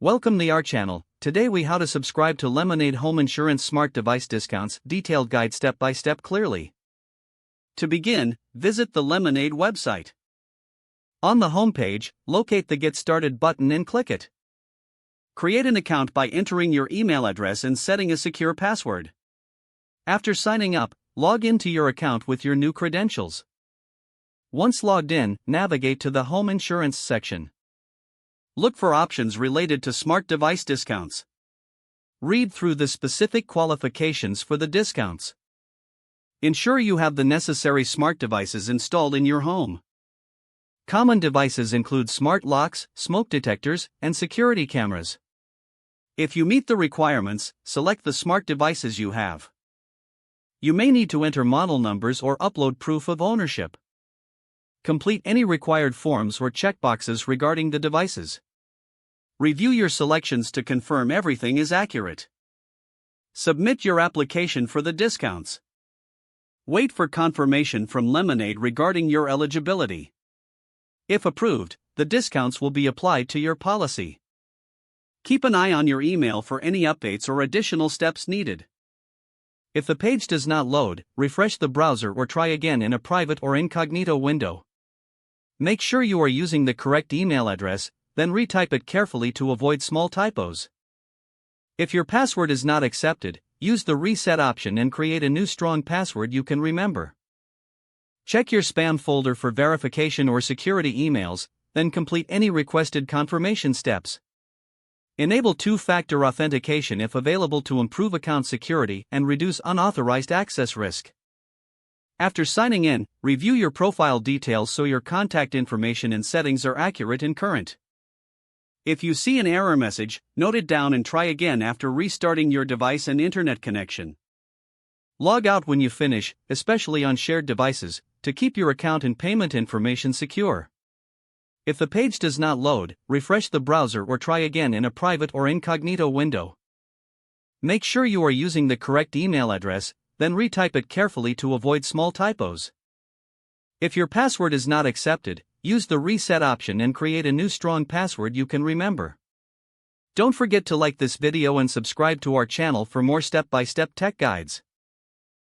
Welcome to our channel. Today we how to subscribe to Lemonade Home Insurance Smart Device Discounts, detailed guide step by step clearly. To begin, visit the Lemonade website. On the home page, locate the Get Started button and click it. Create an account by entering your email address and setting a secure password. After signing up, log into your account with your new credentials. Once logged in, navigate to the Home Insurance section. Look for options related to smart device discounts. Read through the specific qualifications for the discounts. Ensure you have the necessary smart devices installed in your home. Common devices include smart locks, smoke detectors, and security cameras. If you meet the requirements, select the smart devices you have. You may need to enter model numbers or upload proof of ownership. Complete any required forms or checkboxes regarding the devices. Review your selections to confirm everything is accurate. Submit your application for the discounts. Wait for confirmation from Lemonade regarding your eligibility. If approved, the discounts will be applied to your policy. Keep an eye on your email for any updates or additional steps needed. If the page does not load, refresh the browser or try again in a private or incognito window. Make sure you are using the correct email address, then retype it carefully to avoid small typos. If your password is not accepted, use the reset option and create a new strong password you can remember. Check your spam folder for verification or security emails, then complete any requested confirmation steps. Enable two-factor authentication if available to improve account security and reduce unauthorized access risk. After signing in, review your profile details so your contact information and settings are accurate and current. If you see an error message, note it down and try again after restarting your device and internet connection. Log out when you finish, especially on shared devices, to keep your account and payment information secure. If the page does not load, refresh the browser or try again in a private or incognito window. Make sure you are using the correct email address, then retype it carefully to avoid small typos. If your password is not accepted, use the reset option and create a new strong password you can remember. Don't forget to like this video and subscribe to our channel for more step-by-step tech guides.